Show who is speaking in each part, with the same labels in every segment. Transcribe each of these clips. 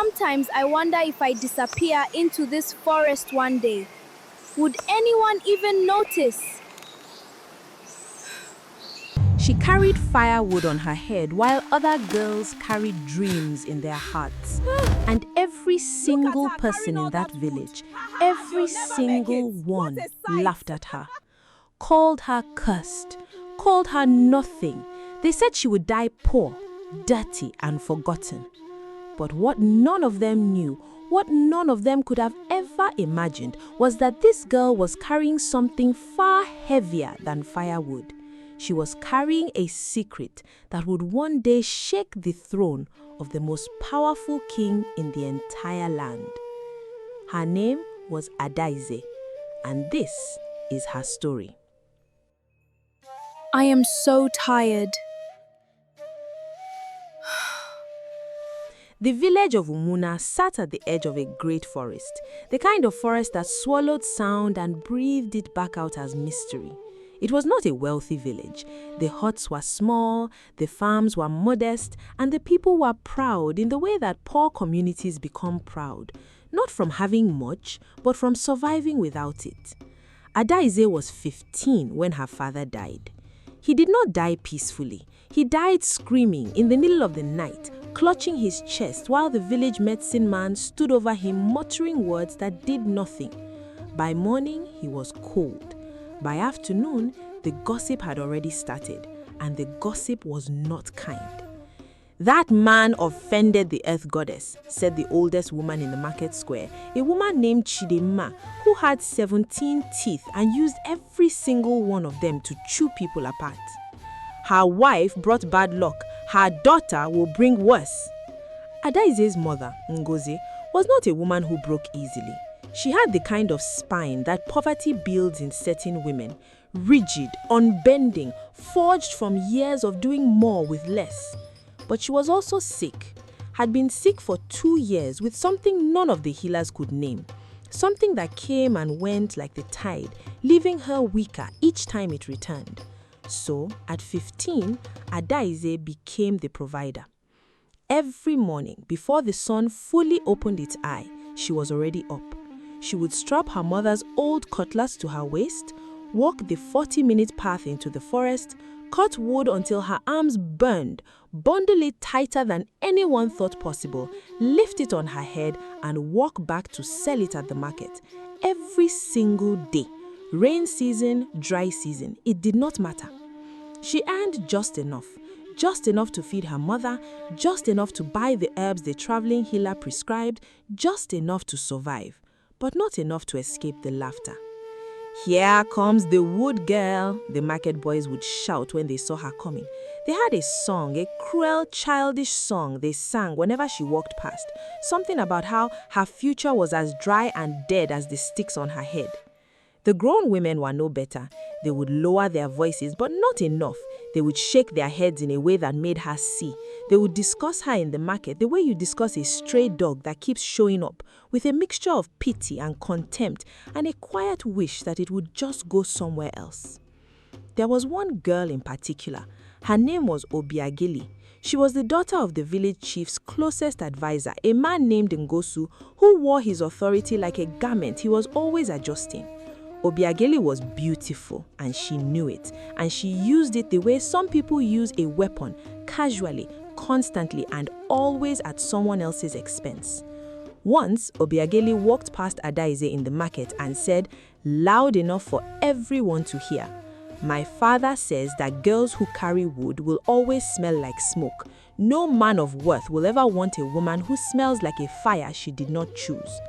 Speaker 1: Sometimes I wonder if I disappear into this forest one day. Would anyone even notice?
Speaker 2: She carried firewood on her head while other girls carried dreams in their hearts. And every single person in that village, every single one laughed at her, called her cursed, called her nothing. They said she would die poor, dirty, and forgotten. But what none of them knew, what none of them could have ever imagined, was that this girl was carrying something far heavier than firewood. She was carrying a secret that would one day shake the throne of the most powerful king in the entire land. Her name was Adaeze, and this is her story.
Speaker 1: I am so tired.
Speaker 2: The village of Umunna sat at the edge of a great forest, the kind of forest that swallowed sound and breathed it back out as mystery. It was not a wealthy village. The huts were small, the farms were modest, and the people were proud in the way that poor communities become proud, not from having much, but from surviving without it. Adaeze was 15 when her father died. He did not die peacefully. He died screaming in the middle of the night, clutching his chest while the village medicine man stood over him muttering words that did nothing. By morning, he was cold. By afternoon, the gossip had already started, and the gossip was not kind. "That man offended the earth goddess," said the oldest woman in the market square, a woman named Chidema, who had 17 teeth and used every single one of them to chew people apart. "Her wife brought bad luck. Her daughter will bring worse." Adaeze's mother, Ngozi, was not a woman who broke easily. She had the kind of spine that poverty builds in certain women, rigid, unbending, forged from years of doing more with less. But she was also sick, had been sick for 2 years with something none of the healers could name, something that came and went like the tide, leaving her weaker each time it returned. So, at 15, Adaeze became the provider. Every morning, before the sun fully opened its eye, she was already up. She would strap her mother's old cutlass to her waist, walk the 40-minute path into the forest, cut wood until her arms burned, bundle it tighter than anyone thought possible, lift it on her head, and walk back to sell it at the market. Every single day. Rain season, dry season, it did not matter. She earned just enough to feed her mother, just enough to buy the herbs the traveling healer prescribed, just enough to survive, but not enough to escape the laughter. "Here comes the wood girl," the market boys would shout when they saw her coming. They had a song, a cruel, childish song they sang whenever she walked past, something about how her future was as dry and dead as the sticks on her head. The grown women were no better. They would lower their voices, but not enough. They would shake their heads in a way that made her see. They would discuss her in the market the way you discuss a stray dog that keeps showing up, with a mixture of pity and contempt and a quiet wish that it would just go somewhere else. There was one girl in particular. Her name was Obiageli. She was the daughter of the village chief's closest advisor, a man named Ngosu, who wore his authority like a garment he was always adjusting. Obiageli was beautiful, and she knew it, and she used it the way some people use a weapon, casually, constantly, and always at someone else's expense. Once, Obiageli walked past Adaeze in the market and said, loud enough for everyone to hear, "My father says that girls who carry wood will always smell like smoke. No man of worth will ever want a woman who smells like a fire she did not choose."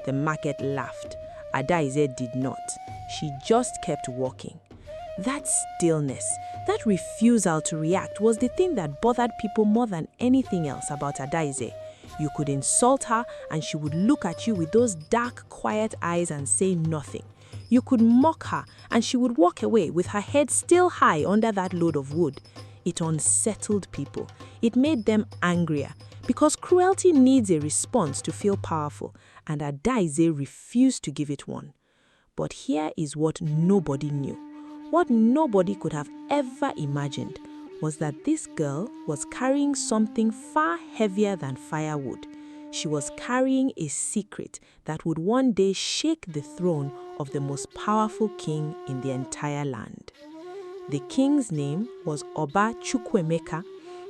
Speaker 2: The market laughed. Adaeze did not. She just kept walking. That stillness, that refusal to react was the thing that bothered people more than anything else about Adaeze. You could insult her and she would look at you with those dark, quiet eyes and say nothing. You could mock her and she would walk away with her head still high under that load of wood. It unsettled people. It made them angrier. Because cruelty needs a response to feel powerful, and Adaeze refused to give it one. But here is what nobody knew. What nobody could have ever imagined was that this girl was carrying something far heavier than firewood. She was carrying a secret that would one day shake the throne of the most powerful king in the entire land. The king's name was Oba Chukwuemeka,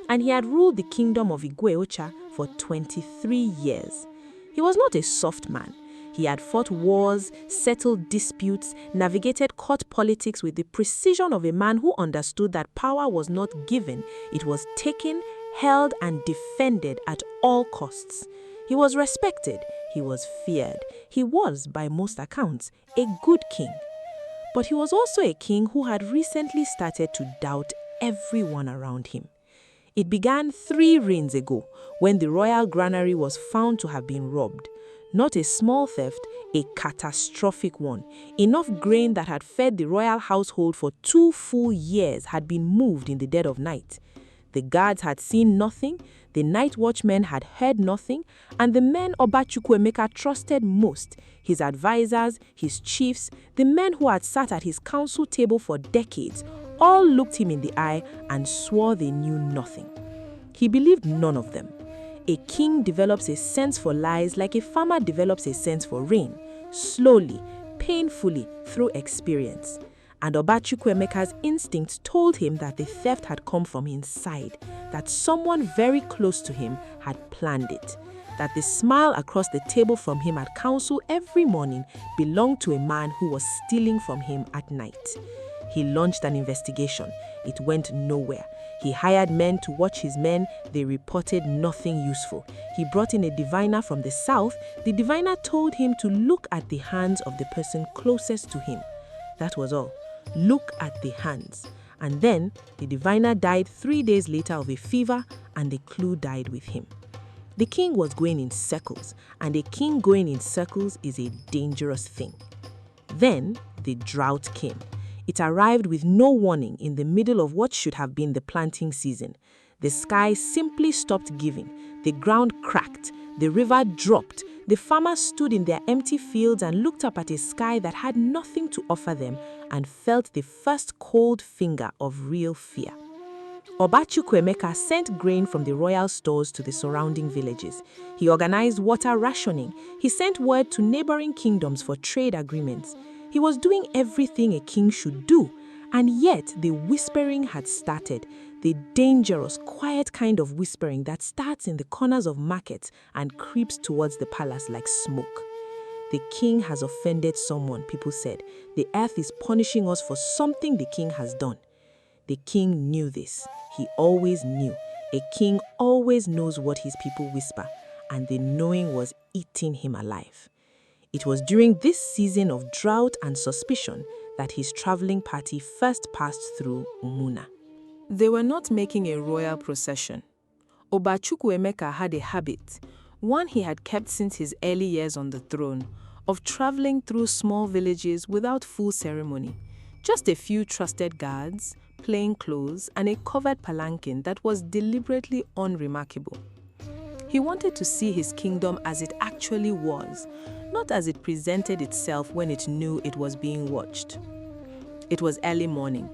Speaker 2: and he had ruled the kingdom of Igwe-Ocha for 23 years. He was not a soft man. He had fought wars, settled disputes, navigated court politics with the precision of a man who understood that power was not given, it was taken, held, and defended at all costs. He was respected, he was feared, he was, by most accounts, a good king. But he was also a king who had recently started to doubt everyone around him. It began 3 reigns ago when the royal granary was found to have been robbed. Not a small theft, a catastrophic one. Enough grain that had fed the royal household for 2 full years had been moved in the dead of night. The guards had seen nothing, the night watchmen had heard nothing, and the men Oba Chukwuemeka trusted most, his advisors, his chiefs, the men who had sat at his council table for decades, all looked him in the eye and swore they knew nothing. He believed none of them. A king develops a sense for lies like a farmer develops a sense for rain, slowly, painfully, through experience. And Oba Chukwuemeka's instinct told him that the theft had come from inside, that someone very close to him had planned it, that the smile across the table from him at council every morning belonged to a man who was stealing from him at night. He launched an investigation. It went nowhere. He hired men to watch his men. They reported nothing useful. He brought in a diviner from the south. The diviner told him to look at the hands of the person closest to him. That was all. Look at the hands. And then the diviner died 3 days later of a fever, and the clue died with him. The king was going in circles, and a king going in circles is a dangerous thing. Then the drought came. It arrived with no warning in the middle of what should have been the planting season. The sky simply stopped giving. The ground cracked. The river dropped. The farmers stood in their empty fields and looked up at a sky that had nothing to offer them and felt the first cold finger of real fear. Oba Chukwuemeka sent grain from the royal stores to the surrounding villages. He organized water rationing. He sent word to neighboring kingdoms for trade agreements. He was doing everything a king should do, and yet the whispering had started, the dangerous, quiet kind of whispering that starts in the corners of markets and creeps towards the palace like smoke. The king has offended someone, people said. The earth is punishing us for something the king has done. The king knew this. He always knew. A king always knows what his people whisper, and the knowing was eating him alive. It was during this season of drought and suspicion that his traveling party first passed through Umunna. They were not making a royal procession. Oba Chukwuemeka had a habit, one he had kept since his early years on the throne, of traveling through small villages without full ceremony. Just a few trusted guards, plain clothes, and a covered palanquin that was deliberately unremarkable. He wanted to see his kingdom as it actually was, not as it presented itself when it knew it was being watched. It was early morning.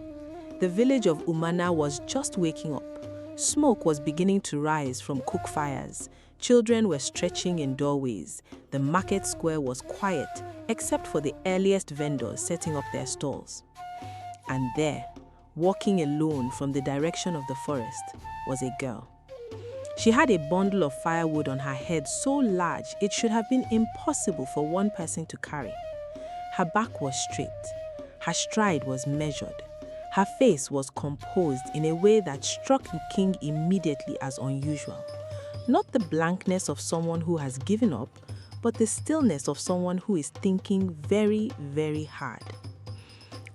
Speaker 2: The village of Umunna was just waking up. Smoke was beginning to rise from cook fires. Children were stretching in doorways. The market square was quiet, except for the earliest vendors setting up their stalls. And there, walking alone from the direction of the forest, was a girl. She had a bundle of firewood on her head so large it should have been impossible for one person to carry. Her back was straight. Her stride was measured. Her face was composed in a way that struck the king immediately as unusual. Not the blankness of someone who has given up, but the stillness of someone who is thinking very, very hard.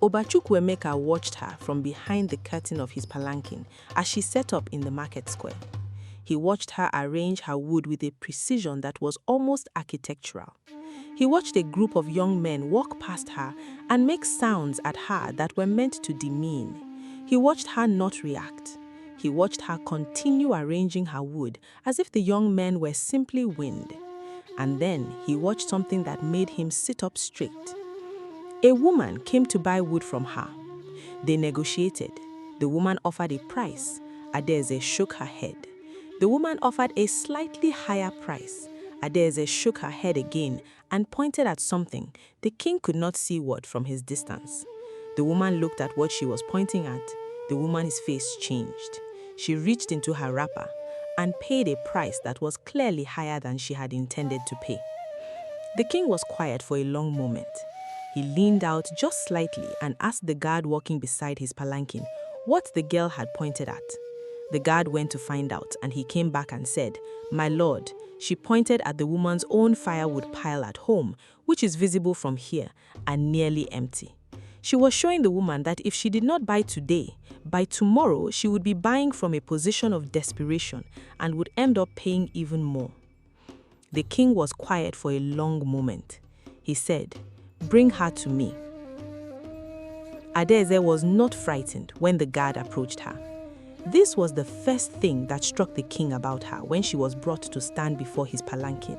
Speaker 2: Oba Chukwuemeka watched her from behind the curtain of his palanquin as she set up in the market square. He watched her arrange her wood with a precision that was almost architectural. He watched a group of young men walk past her and make sounds at her that were meant to demean. He watched her not react. He watched her continue arranging her wood as if the young men were simply wind. And then he watched something that made him sit up straight. A woman came to buy wood from her. They negotiated. The woman offered a price. Adaeze shook her head. The woman offered a slightly higher price. Adaeze shook her head again and pointed at something. The king could not see what from his distance. The woman looked at what she was pointing at. The woman's face changed. She reached into her wrapper and paid a price that was clearly higher than she had intended to pay. The king was quiet for a long moment. He leaned out just slightly and asked the guard walking beside his palanquin what the girl had pointed at. The guard went to find out, and he came back and said, "My lord, she pointed at the woman's own firewood pile at home, which is visible from here and nearly empty. She was showing the woman that if she did not buy today, by tomorrow she would be buying from a position of desperation and would end up paying even more." The king was quiet for a long moment. He said, "Bring her to me." Adaeze was not frightened when the guard approached her. This was the first thing that struck the king about her when she was brought to stand before his palanquin.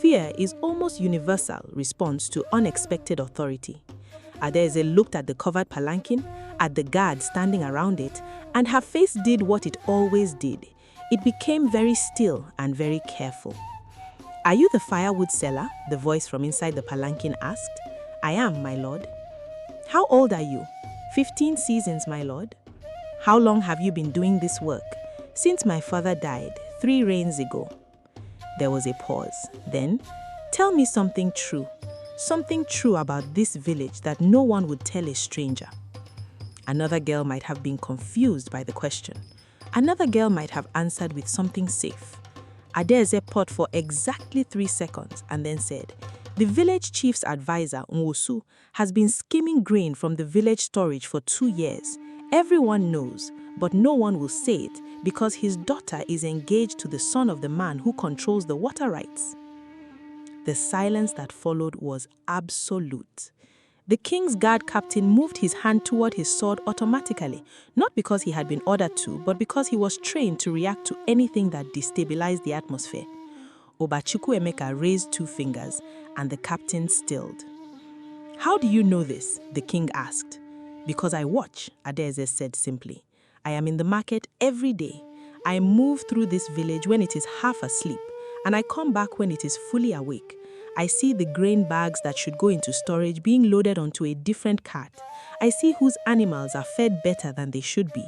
Speaker 2: Fear is almost universal response to unexpected authority. Adaeze looked at the covered palanquin, at the guard standing around it, and her face did what it always did. It became very still and very careful. "Are you the firewood seller?" the voice from inside the palanquin asked. "I am, my lord." "How old are you?" 15 seasons, my lord." "How long have you been doing this work?" "Since my father died, 3 rains ago." There was a pause. Then, "Tell me something true about this village that no one would tell a stranger." Another girl might have been confused by the question. Another girl might have answered with something safe. Adaeze paused for exactly 3 seconds and then said, "The village chief's advisor, Nwosu, has been skimming grain from the village storage for 2 years. Everyone knows, but no one will say it because his daughter is engaged to the son of the man who controls the water rights." The silence that followed was absolute. The king's guard captain moved his hand toward his sword automatically, not because he had been ordered to, but because he was trained to react to anything that destabilized the atmosphere. Obachukwuemeka raised 2 fingers, and the captain stilled. "How do you know this?" the king asked. "Because I watch," Adaeze said simply. "I am in the market every day. I move through this village when it is half asleep, and I come back when it is fully awake. I see the grain bags that should go into storage being loaded onto a different cart. I see whose animals are fed better than they should be.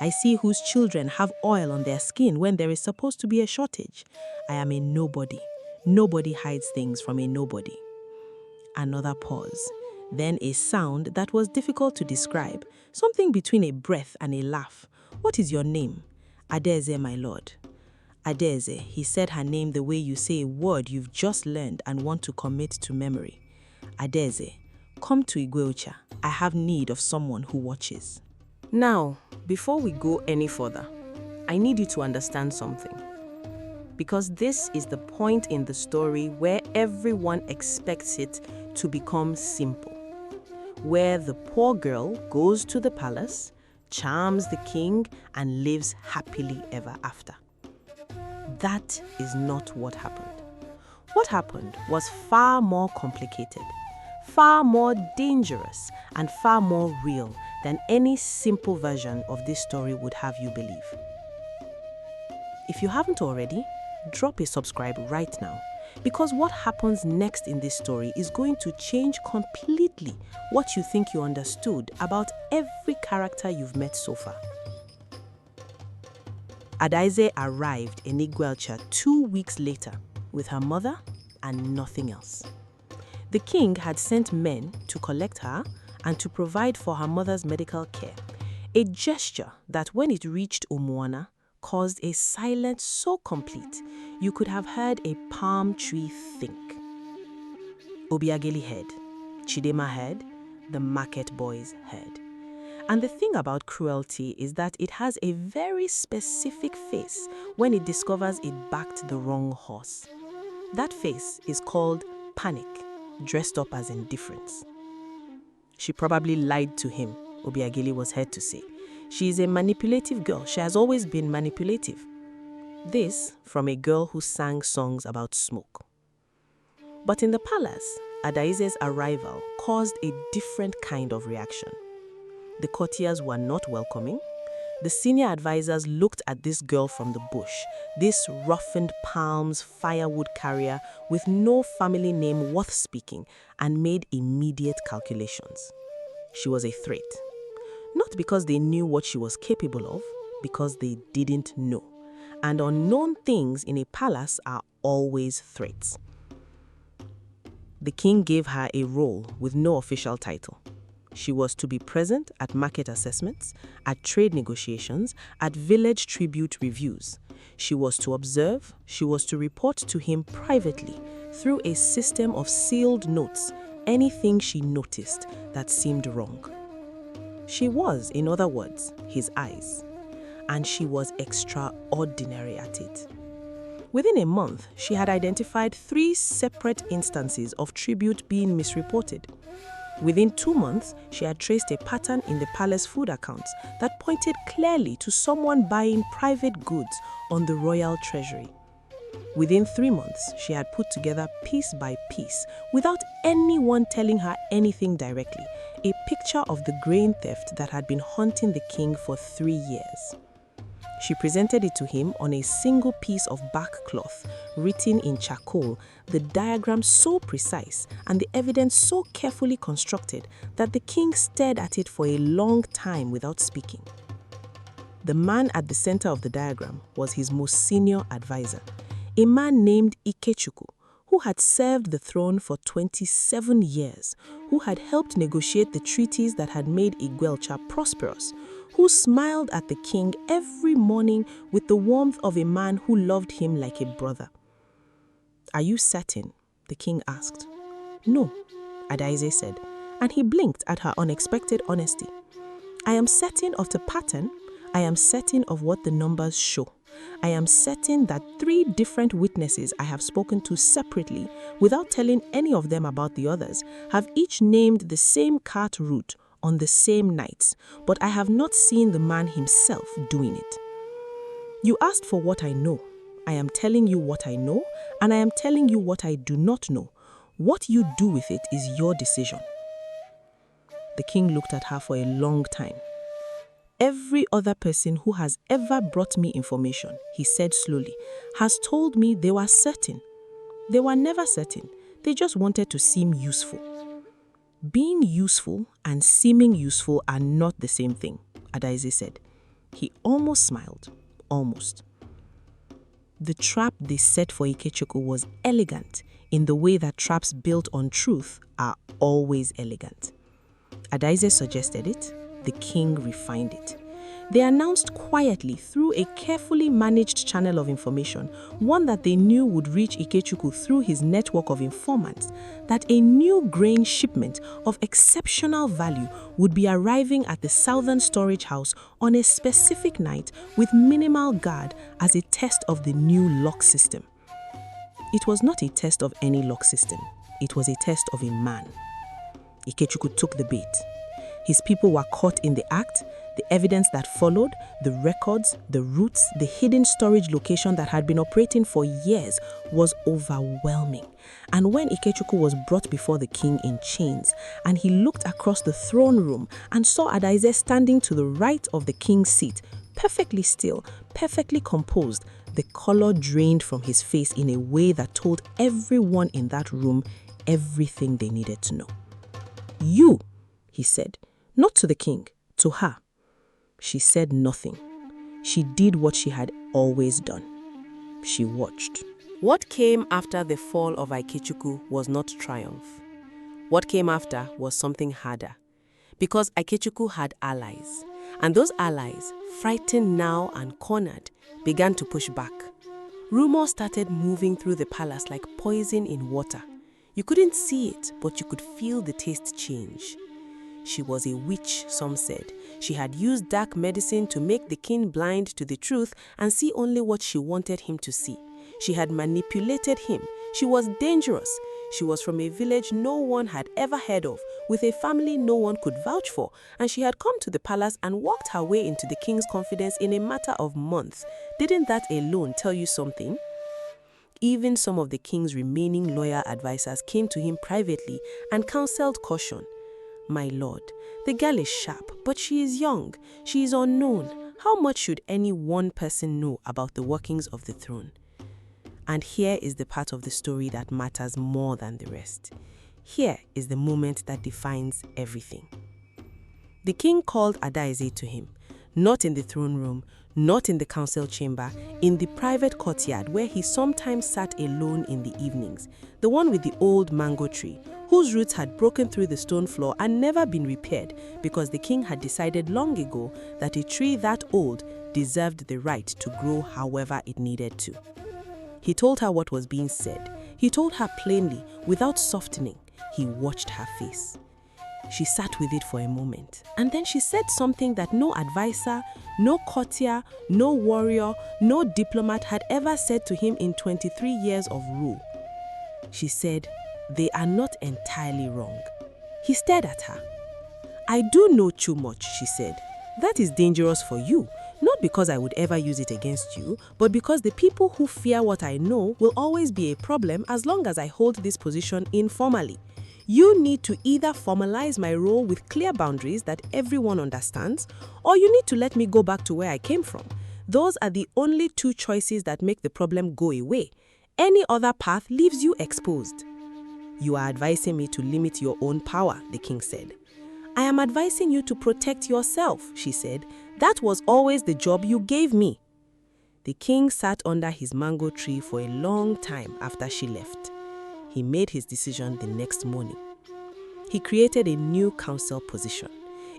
Speaker 2: I see whose children have oil on their skin when there is supposed to be a shortage. I am a nobody. Nobody hides things from a nobody." Another pause. Then a sound that was difficult to describe, something between a breath and a laugh. "What is your name?" "Adaeze, my lord." "Adaeze," he said her name the way you say a word you've just learned and want to commit to memory. "Adaeze, come to Igweocha. I have need of someone who watches." Now, before we go any further, I need you to understand something. Because this is the point in the story where everyone expects it to become simple. Where the poor girl goes to the palace, charms the king, and lives happily ever after. That is not what happened. What happened was far more complicated, far more dangerous, and far more real than any simple version of this story would have you believe. If you haven't already, drop a subscribe right now, because what happens next in this story is going to change completely what you think you understood about every character you've met so far. Adaeze arrived in Igweocha 2 weeks later with her mother and nothing else. The king had sent men to collect her and to provide for her mother's medical care, a gesture that when it reached Umunna caused a silence so complete you could have heard a palm tree think. Obiageli heard, Chidema heard, the market boys heard. And the thing about cruelty is that it has a very specific face when it discovers it backed the wrong horse. That face is called panic, dressed up as indifference. She probably lied to him, Obiageli was heard to say. She is a manipulative girl. She has always been manipulative. This from a girl who sang songs about smoke. But in the palace, Adaeze's arrival caused a different kind of reaction. The courtiers were not welcoming. The senior advisors looked at this girl from the bush, this roughened palms firewood carrier with no family name worth speaking, and made immediate calculations. She was a threat. Not because they knew what she was capable of, because they didn't know. And unknown things in a palace are always threats. The king gave her a role with no official title. She was to be present at market assessments, at trade negotiations, at village tribute reviews. She was to observe, she was to report to him privately through a system of sealed notes, anything she noticed that seemed wrong. She was, in other words, his eyes, and she was extraordinary at it. Within a month, she had identified 3 separate instances of tribute being misreported. Within 2 months, she had traced a pattern in the palace food accounts that pointed clearly to someone buying private goods on the royal treasury. Within 3 months, she had put together piece by piece, without anyone telling her anything directly, a picture of the grain theft that had been haunting the king for 3 years. She presented it to him on a single piece of bark cloth, written in charcoal, the diagram so precise and the evidence so carefully constructed that the king stared at it for a long time without speaking. The man at the center of the diagram was his most senior advisor, a man named Ikechukwu, who had served the throne for 27 years, who had helped negotiate the treaties that had made Igwelcha prosperous, who smiled at the king every morning with the warmth of a man who loved him like a brother. "Are you certain?" the king asked. "No," Adaeze said, and he blinked at her unexpected honesty. "I am certain of the pattern. I am certain of what the numbers show. I am certain that 3 different witnesses I have spoken to separately, without telling any of them about the others, have each named the same cart route on the same nights, but I have not seen the man himself doing it. You asked for what I know. I am telling you what I know, and I am telling you what I do not know. What you do with it is your decision." The king looked at her for a long time. "Every other person who has ever brought me information," he said slowly, "has told me they were certain. They were never certain. They just wanted to seem useful." "Being useful and seeming useful are not the same thing," Adaeze said. He almost smiled. Almost. The trap they set for Ikechukwu was elegant in the way that traps built on truth are always elegant. Adaeze suggested it. The king refined it. They announced quietly through a carefully managed channel of information, one that they knew would reach Ikechukwu through his network of informants, that a new grain shipment of exceptional value would be arriving at the southern storage house on a specific night with minimal guard as a test of the new lock system. It was not a test of any lock system. It was a test of a man. Ikechukwu took the bait. His people were caught in the act. The evidence that followed, the records, the routes, the hidden storage location that had been operating for years was overwhelming. And when Ikechukwu was brought before the king in chains, and he looked across the throne room and saw Adaeze standing to the right of the king's seat, perfectly still, perfectly composed, the color drained from his face in a way that told everyone in that room everything they needed to know. "You," he said, not to the king, to her. She said nothing. She did what she had always done. She watched. What came after the fall of Ikechukwu was not triumph. What came after was something harder. Because Ikechukwu had allies. And those allies, frightened now and cornered, began to push back. Rumors started moving through the palace like poison in water. You couldn't see it, but you could feel the taste change. She was a witch, some said. She had used dark medicine to make the king blind to the truth and see only what she wanted him to see. She had manipulated him. She was dangerous. She was from a village no one had ever heard of, with a family no one could vouch for, and she had come to the palace and worked her way into the king's confidence in a matter of months. Didn't that alone tell you something? Even some of the king's remaining loyal advisors came to him privately and counseled caution. "My lord, the girl is sharp, but she is young. She is unknown. How much should any one person know about the workings of the throne? And here is the part of the story that matters more than the rest. Here is the moment that defines everything. The king called Adaeze to him, not in the throne room, not in the council chamber, in the private courtyard where he sometimes sat alone in the evenings, the one with the old mango tree, whose roots had broken through the stone floor and never been repaired because the king had decided long ago that a tree that old deserved the right to grow however it needed to. He told her what was being said. He told her plainly, without softening. He watched her face. She sat with it for a moment, and then she said something that no advisor, no courtier, no warrior, no diplomat had ever said to him in 23 years of rule. She said, "They are not entirely wrong." He stared at her. "I do know too much," she said. "That is dangerous for you, not because I would ever use it against you, but because the people who fear what I know will always be a problem as long as I hold this position informally. You need to either formalize my role with clear boundaries that everyone understands, or you need to let me go back to where I came from. Those are the only two choices that make the problem go away. Any other path leaves you exposed." "You are advising me to limit your own power," the king said. "I am advising you to protect yourself," she said. "That was always the job you gave me." The king sat under his mango tree for a long time after she left. He made his decision the next morning. He created a new council position.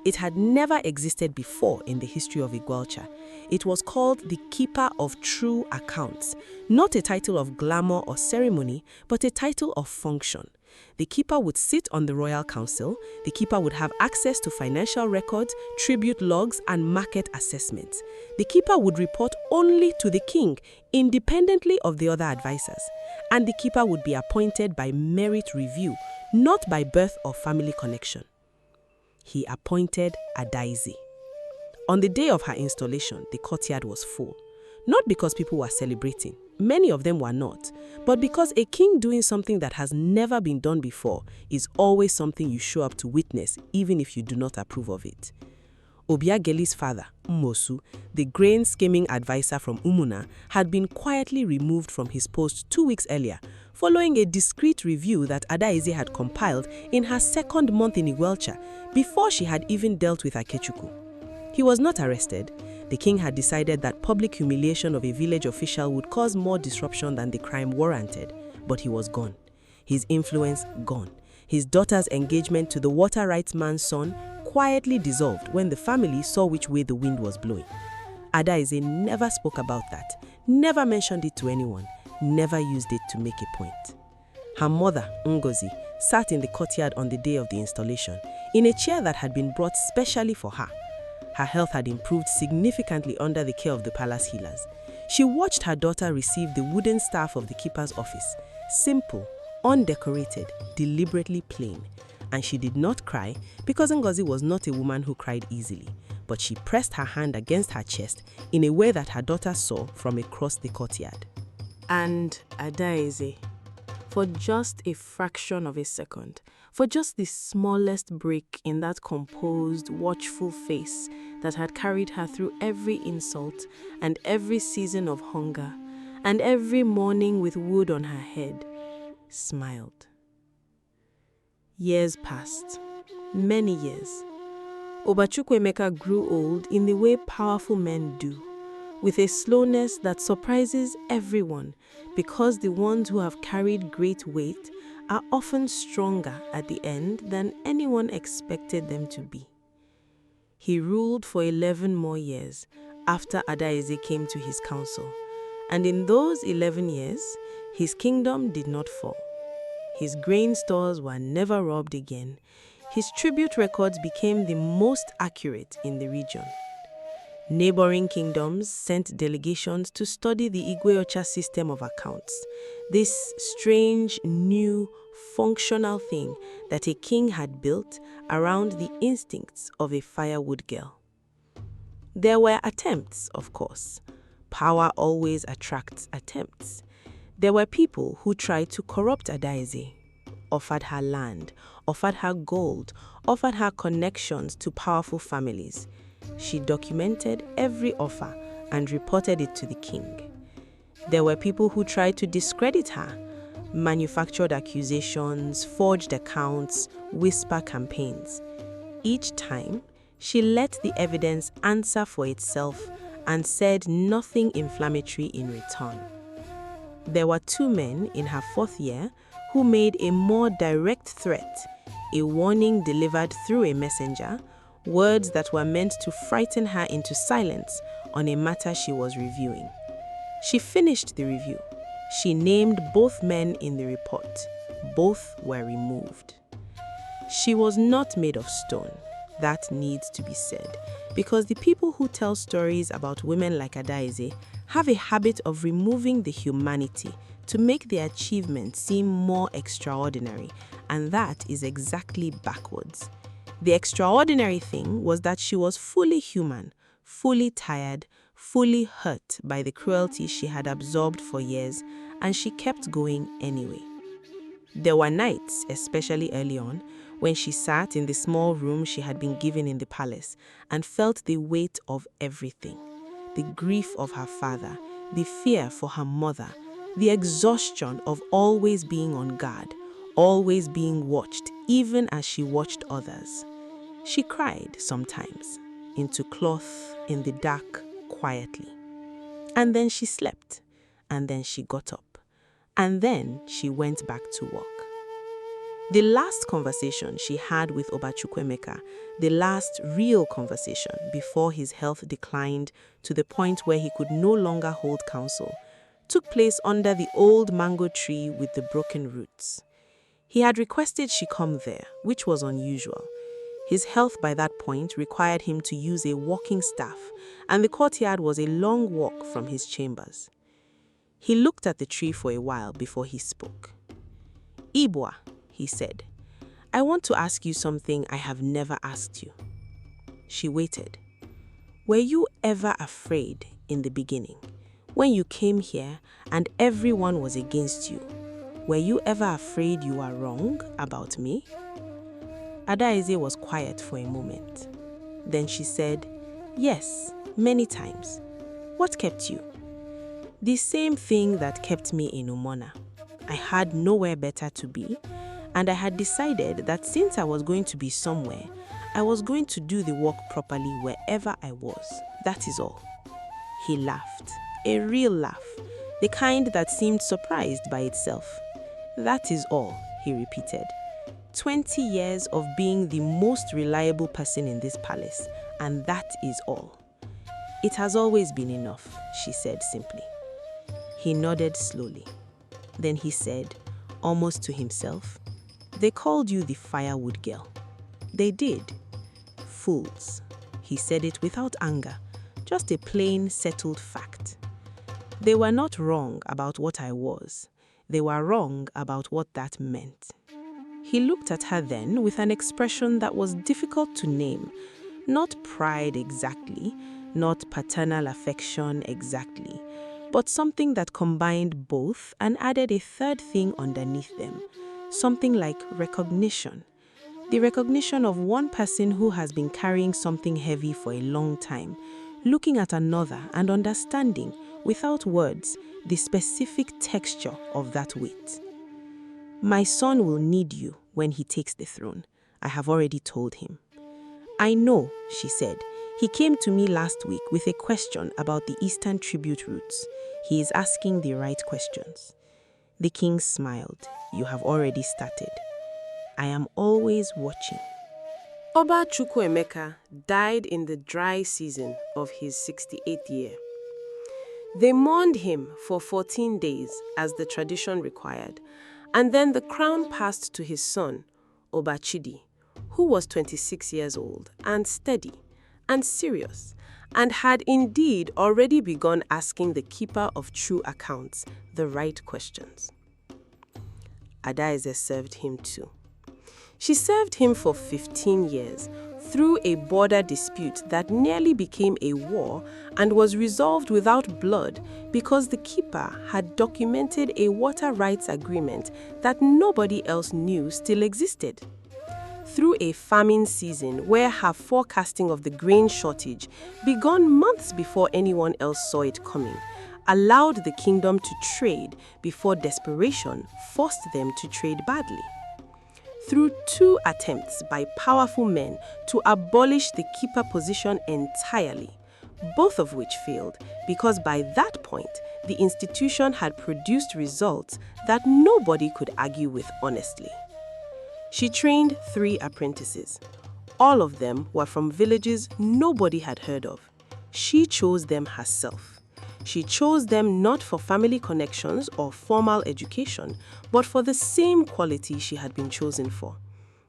Speaker 2: It had never existed before in the history of Igualcha. It was called the Keeper of True Accounts, not a title of glamour or ceremony, but a title of function. The keeper would sit on the royal council. The keeper would have access to financial records, tribute logs, and market assessments. The keeper would report only to the king, independently of the other advisors. And the keeper would be appointed by merit review, not by birth or family connection. He appointed Adaeze. On the day of her installation, the courtyard was full. Not because people were celebrating, many of them were not, but because a king doing something that has never been done before is always something you show up to witness, even if you do not approve of it. Obiageli's father, Mmosu, the grain-skimming advisor from Umunna, had been quietly removed from his post 2 weeks earlier, following a discreet review that Adaeze had compiled in her second month in Igualcha, before she had even dealt with Akechukwu. He was not arrested. The king had decided that public humiliation of a village official would cause more disruption than the crime warranted, but he was gone. His influence gone. His daughter's engagement to the water rights man's son quietly dissolved when the family saw which way the wind was blowing. Adaeze never spoke about that, never mentioned it to anyone, never used it to make a point. Her mother, Ngozi, sat in the courtyard on the day of the installation, in a chair that had been brought specially for her. Her health had improved significantly under the care of the palace healers. She watched her daughter receive the wooden staff of the keeper's office, simple, undecorated, deliberately plain. And she did not cry because Ngozi was not a woman who cried easily, but she pressed her hand against her chest in a way that her daughter saw from across the courtyard. And Adaeze, for just a fraction of a second, for just the smallest break in that composed, watchful face that had carried her through every insult and every season of hunger and every morning with wood on her head, smiled. Years passed, many years. Obachukwuemeka grew old in the way powerful men do, with a slowness that surprises everyone because the ones who have carried great weight are often stronger at the end than anyone expected them to be. He ruled for 11 more years after Adaeze came to his council, and in those 11 years, his kingdom did not fall. His grain stores were never robbed again. His tribute records became the most accurate in the region. Neighboring kingdoms sent delegations to study the Igwe-Ocha system of accounts, this strange, new, functional thing that a king had built around the instincts of a firewood girl. There were attempts, of course. Power always attracts attempts. There were people who tried to corrupt Adaeze, offered her land, offered her gold, offered her connections to powerful families. She documented every offer and reported it to the king. There were people who tried to discredit her, manufactured accusations, forged accounts, whisper campaigns. Each time, she let the evidence answer for itself and said nothing inflammatory in return. There were 2 men in her 4th year who made a more direct threat, a warning delivered through a messenger, words that were meant to frighten her into silence on a matter she was reviewing. She finished the review. She named both men in the report. Both were removed. She was not made of stone. That needs to be said, because the people who tell stories about women like Adaeze have a habit of removing the humanity to make their achievement seem more extraordinary, and that is exactly backwards. The extraordinary thing was that she was fully human, fully tired, fully hurt by the cruelty she had absorbed for years, and she kept going anyway. There were nights, especially early on, when she sat in the small room she had been given in the palace and felt the weight of everything. The grief of her father, the fear for her mother, the exhaustion of always being on guard, always being watched, even as she watched others. She cried sometimes, into cloth, in the dark, quietly. And then she slept, and then she got up, and then she went back to work. The last conversation she had with Oba Chukwuemeka, the last real conversation before his health declined to the point where he could no longer hold counsel, took place under the old mango tree with the broken roots. He had requested she come there, which was unusual. His health by that point required him to use a walking staff, and the courtyard was a long walk from his chambers. He looked at the tree for a while before he spoke. "Ibwa," he said, "I want to ask you something I have never asked you." She waited. "Were you ever afraid in the beginning, when you came here and everyone was against you? Were you ever afraid you were wrong about me?" Adaeze was quiet for a moment. Then she said, "Yes, many times. What kept you?" "The same thing that kept me in Umunna. I had nowhere better to be, and I had decided that since I was going to be somewhere, I was going to do the work properly wherever I was. That is all." He laughed, a real laugh, the kind that seemed surprised by itself. "That is all," he repeated. 20 years of being the most reliable person in this palace, and that is all." "It has always been enough," she said simply. He nodded slowly. Then he said, almost to himself, "They called you the Firewood girl." "They did. Fools." He said it without anger, just a plain, settled fact. "They were not wrong about what I was. They were wrong about what that meant." He looked at her then with an expression that was difficult to name. Not pride exactly, not paternal affection exactly, but something that combined both and added a third thing underneath them. Something like recognition. The recognition of one person who has been carrying something heavy for a long time, looking at another and understanding, without words, the specific texture of that weight. "My son will need you when he takes the throne. I have already told him." "I know," she said. "He came to me last week with a question about the Eastern tribute routes. He is asking the right questions." The king smiled. "You have already started. I am always watching." Oba Chukwuemeka died in the dry season of his 68th year. They mourned him for 14 days, as the tradition required, and then the crown passed to his son, Oba Chidi, who was 26 years old and steady and serious, and had indeed already begun asking the keeper of true accounts the right questions. Adaeze served him too. She served him for 15 years through a border dispute that nearly became a war and was resolved without blood because the keeper had documented a water rights agreement that nobody else knew still existed. through a famine season where her forecasting of the grain shortage, begun months before anyone else saw it coming, allowed the kingdom to trade before desperation forced them to trade badly. Through 2 attempts by powerful men to abolish the keeper position entirely, both of which failed because by that point, the institution had produced results that nobody could argue with honestly. She trained 3 apprentices. All of them were from villages nobody had heard of. She chose them herself. She chose them not for family connections or formal education, but for the same quality she had been chosen for: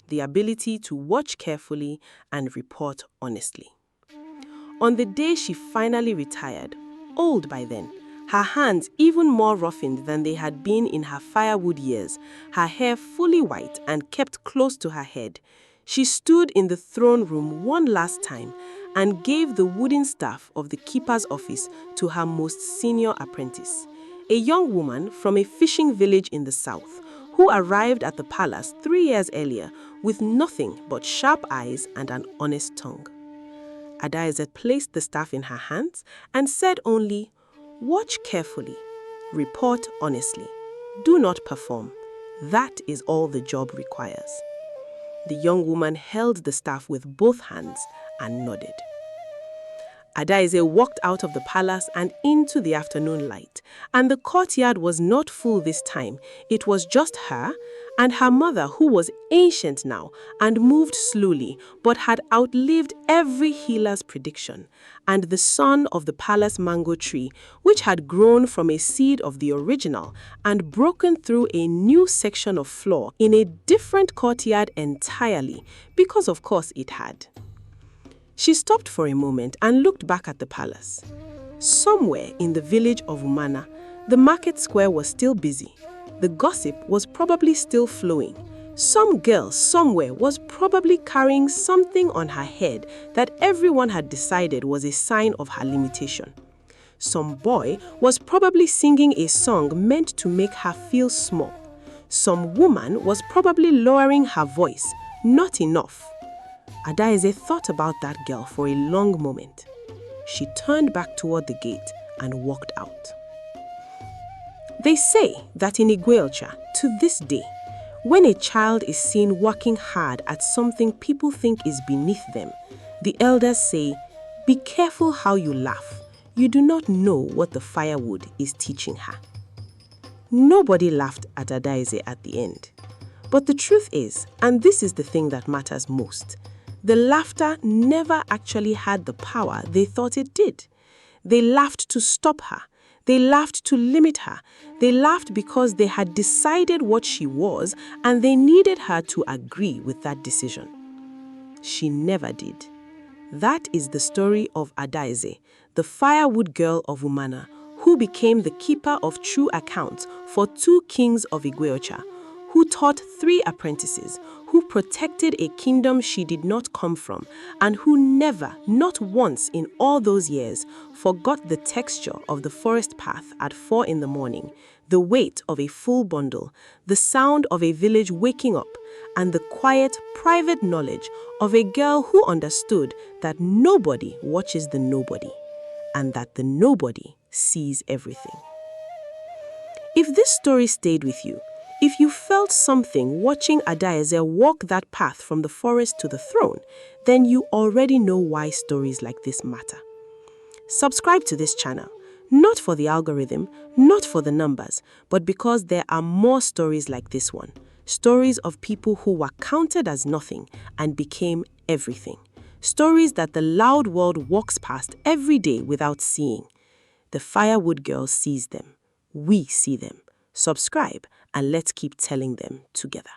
Speaker 2: the ability to watch carefully and report honestly. On the day she finally retired, old by then, her hands even more roughened than they had been in her Firewood years, her hair fully white and kept close to her head, she stood in the throne room one last time and gave the wooden staff of the keeper's office to her most senior apprentice, a young woman from a fishing village in the south, who arrived at the palace 3 years earlier with nothing but sharp eyes and an honest tongue. Adaeze placed the staff in her hands and said only, "Watch carefully, report honestly, do not perform. That is all the job requires." The young woman held the staff with both hands and nodded. Adaeze walked out of the palace and into the afternoon light, and the courtyard was not full this time. It was just her and her mother, who was ancient now and moved slowly, but had outlived every healer's prediction, and the son of the palace mango tree, which had grown from a seed of the original and broken through a new section of floor in a different courtyard entirely, because of course it had. She stopped for a moment and looked back at the palace. Somewhere in the village of Umunna, the market square was still busy. The gossip was probably still flowing. Some girl somewhere was probably carrying something on her head that everyone had decided was a sign of her limitation. Some boy was probably singing a song meant to make her feel small. Some woman was probably lowering her voice, not enough. Adaeze thought about that girl for a long moment. She turned back toward the gate and walked out. They say that in Iguelcha, to this day, when a child is seen working hard at something people think is beneath them, the elders say, "Be careful how you laugh. You do not know what the firewood is teaching her." Nobody laughed at Adaeze at the end. But the truth is, and this is the thing that matters most, the laughter never actually had the power they thought it did. They laughed to stop her. They laughed to limit her. They laughed because they had decided what she was and they needed her to agree with that decision. She never did. That is the story of Adaeze, the firewood girl of Umunna, who became the keeper of true accounts for 2 kings of Iguelcha, who taught 3 apprentices, who protected a kingdom she did not come from, and who never, not once in all those years, forgot the texture of the forest path at 4 in the morning, the weight of a full bundle, the sound of a village waking up, and the quiet, private knowledge of a girl who understood that nobody watches the nobody, and that the nobody sees everything. If this story stayed with you, if you felt something watching Adaeze walk that path from the forest to the throne, then you already know why stories like this matter. Subscribe to this channel, not for the algorithm, not for the numbers, but because there are more stories like this one. Stories of people who were counted as nothing and became everything. Stories that the loud world walks past every day without seeing. The Firewood girl sees them. We see them. Subscribe and let's keep telling them together.